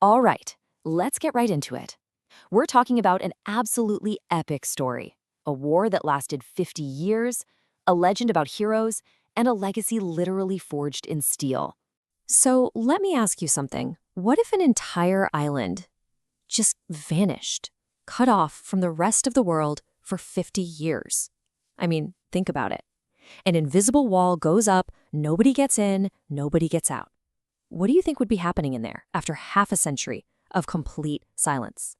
All right, let's get right into it. We're talking about an absolutely epic story, a war that lasted 50 years, a legend about heroes, and a legacy literally forged in steel. So let me ask you something. What if an entire island just vanished, cut off from the rest of the world for 50 years? I mean, think about it. An invisible wall goes up, nobody gets in, nobody gets out. What do you think would be happening in there after half a century of complete silence?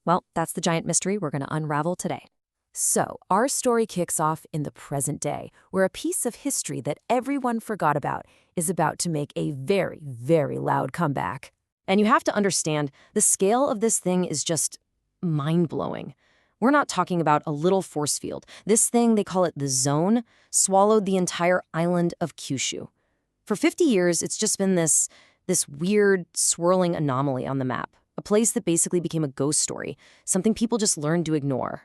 Well, that's the giant mystery we're going to unravel today. So, our story kicks off in the present day, where a piece of history that everyone forgot about is about to make a very, very loud comeback. And you have to understand, the scale of this thing is just mind-blowing. We're not talking about a little force field. This thing, they call it the zone, swallowed the entire island of Kyushu. For 50 years, it's just been this weird, swirling anomaly on the map, a place that basically became a ghost story, something people just learned to ignore.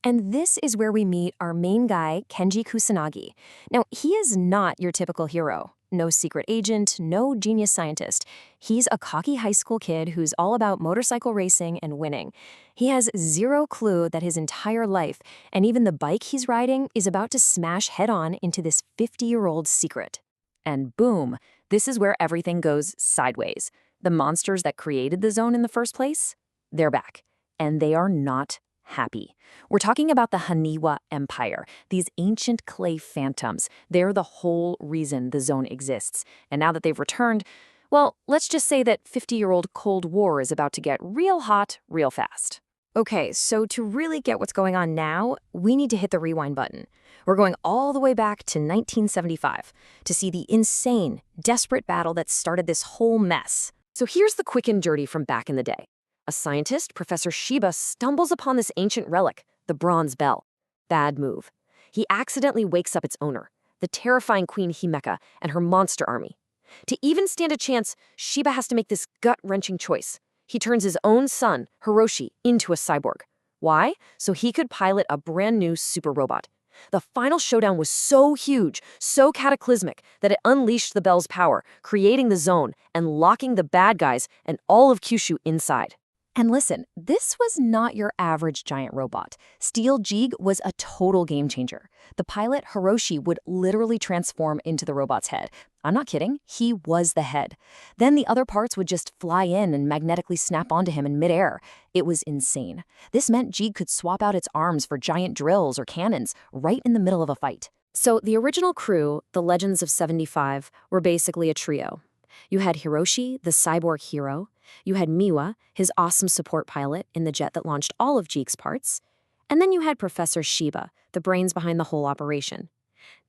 And this is where we meet our main guy, Kenji Kusanagi. Now, he is not your typical hero. No secret agent, no genius scientist. He's a cocky high school kid who's all about motorcycle racing and winning. He has zero clue that his entire life, and even the bike he's riding, is about to smash head-on into this 50-year-old secret. And boom, this is where everything goes sideways. The monsters that created the zone in the first place, they're back. And they are not happy. We're talking about the Haniwa Empire, these ancient clay phantoms. They're the whole reason the zone exists. And now that they've returned, well, let's just say that 50-year-old Cold War is about to get real hot real fast. Okay, so to really get what's going on now, we need to hit the rewind button. We're going all the way back to 1975 to see the insane, desperate battle that started this whole mess. So here's the quick and dirty from back in the day. A scientist, Professor Shiba, stumbles upon this ancient relic, the bronze bell. Bad move. He accidentally wakes up its owner, the terrifying Queen Himeka and her monster army. To even stand a chance, Shiba has to make this gut-wrenching choice. He turns his own son, Hiroshi, into a cyborg. Why? So he could pilot a brand new super robot. The final showdown was so huge, so cataclysmic, that it unleashed the bell's power, creating the zone and locking the bad guys and all of Kyushu inside. And listen, this was not your average giant robot. Steel Jeeg was a total game changer. The pilot, Hiroshi, would literally transform into the robot's head. I'm not kidding, he was the head. Then the other parts would just fly in and magnetically snap onto him in midair. It was insane. This meant Jeeg could swap out its arms for giant drills or cannons right in the middle of a fight. So the original crew, the Legends of 75, were basically a trio. You had Hiroshi, the cyborg hero. You had Miwa, his awesome support pilot in the jet that launched all of Jeeg's parts. And then you had Professor Shiba, the brains behind the whole operation.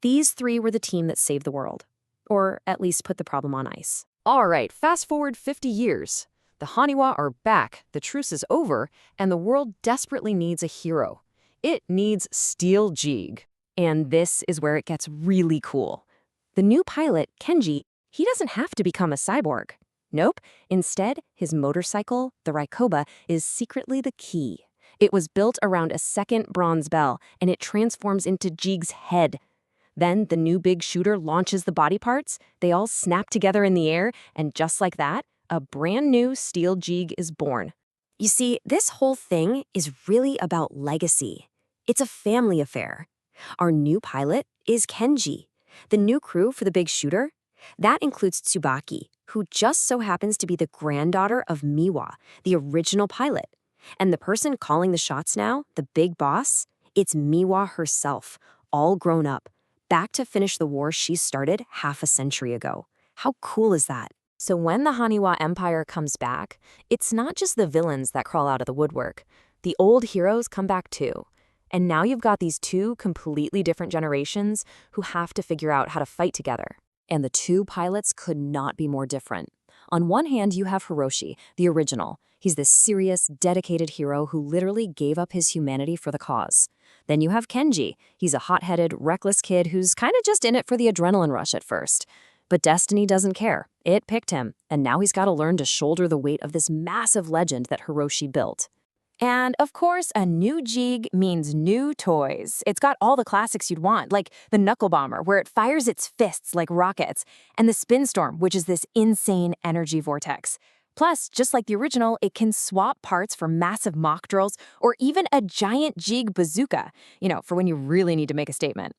These three were the team that saved the world. Or at least put the problem on ice. All right, fast forward 50 years. The Haniwa are back, the truce is over, and the world desperately needs a hero. It needs Steel Jeeg. And this is where it gets really cool. The new pilot, Kenji, he doesn't have to become a cyborg. Nope. Instead, his motorcycle, the Raikoba, is secretly the key. It was built around a second bronze bell, and it transforms into Jeeg's head. Then the new big shooter launches the body parts, they all snap together in the air, and just like that, a brand new Steel Jeeg is born. You see, this whole thing is really about legacy. It's a family affair. Our new pilot is Kenji. The new crew for the big shooter? That includes Tsubaki, who just so happens to be the granddaughter of Miwa, the original pilot. And the person calling the shots now, the big boss, it's Miwa herself, all grown up, back to finish the war she started half a century ago. How cool is that? So when the Haniwa Empire comes back, it's not just the villains that crawl out of the woodwork. The old heroes come back too. And now you've got these two completely different generations who have to figure out how to fight together. And the two pilots could not be more different. On one hand, you have Hiroshi, the original. He's this serious, dedicated hero who literally gave up his humanity for the cause. Then you have Kenji. He's a hot-headed, reckless kid who's kind of just in it for the adrenaline rush at first. But destiny doesn't care. It picked him, and now he's got to learn to shoulder the weight of this massive legend that Hiroshi built. And, of course, a new Jeeg means new toys. It's got all the classics you'd want, like the Knuckle Bomber, where it fires its fists like rockets, and the Spin Storm, which is this insane energy vortex. Plus, just like the original, it can swap parts for massive mock drills or even a giant Jeeg bazooka, for when you really need to make a statement.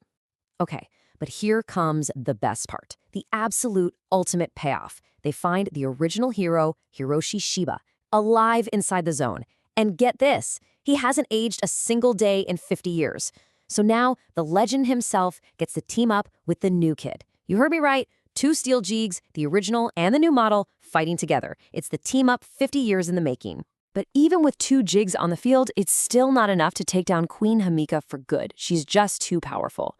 Okay, but here comes the best part, the absolute ultimate payoff. They find the original hero, Hiroshi Shiba, alive inside the zone. And get this, he hasn't aged a single day in 50 years. So now the legend himself gets to team up with the new kid. You heard me right, 2 steel Jeegs, the original and the new model, fighting together. It's the team up 50 years in the making. But even with 2 Jeegs on the field, it's still not enough to take down Queen Himika for good. She's just too powerful.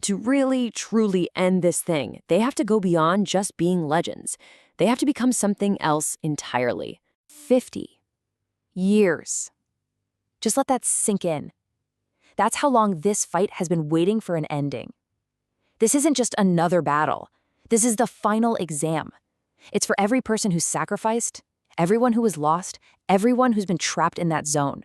To really, truly end this thing, they have to go beyond just being legends. They have to become something else entirely. 50 years. Just let that sink in. That's how long this fight has been waiting for an ending. This isn't just another battle. This is the final exam. It's for every person who's sacrificed, everyone who was lost, everyone who's been trapped in that zone.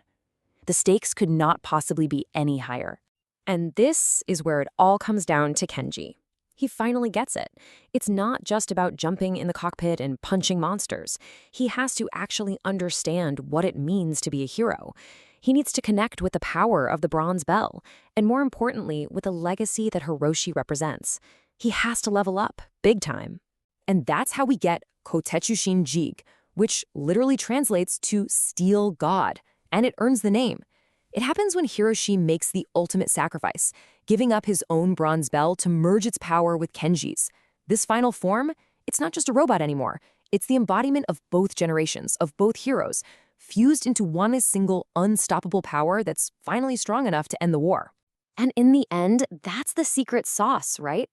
The stakes could not possibly be any higher. And this is where it all comes down to Kenji. He finally gets it. It's not just about jumping in the cockpit and punching monsters. He has to actually understand what it means to be a hero. He needs to connect with the power of the bronze bell, and more importantly, with the legacy that Hiroshi represents. He has to level up, big time. And that's how we get Kotetsu Jeeg, which literally translates to steel god, and it earns the name. It happens when Hiroshi makes the ultimate sacrifice, giving up his own bronze bell to merge its power with Kenji's. This final form, it's not just a robot anymore. It's the embodiment of both generations, of both heroes, fused into one single unstoppable power that's finally strong enough to end the war. And in the end, that's the secret sauce, right?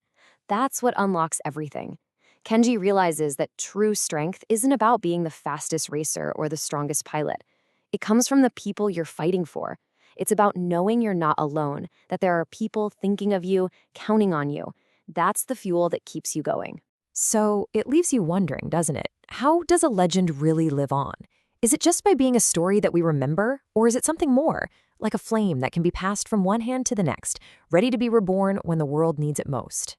That's what unlocks everything. Kenji realizes that true strength isn't about being the fastest racer or the strongest pilot. It comes from the people you're fighting for. It's about knowing you're not alone, that there are people thinking of you, counting on you. That's the fuel that keeps you going. So it leaves you wondering, doesn't it? How does a legend really live on? Is it just by being a story that we remember, or is it something more, like a flame that can be passed from one hand to the next, ready to be reborn when the world needs it most?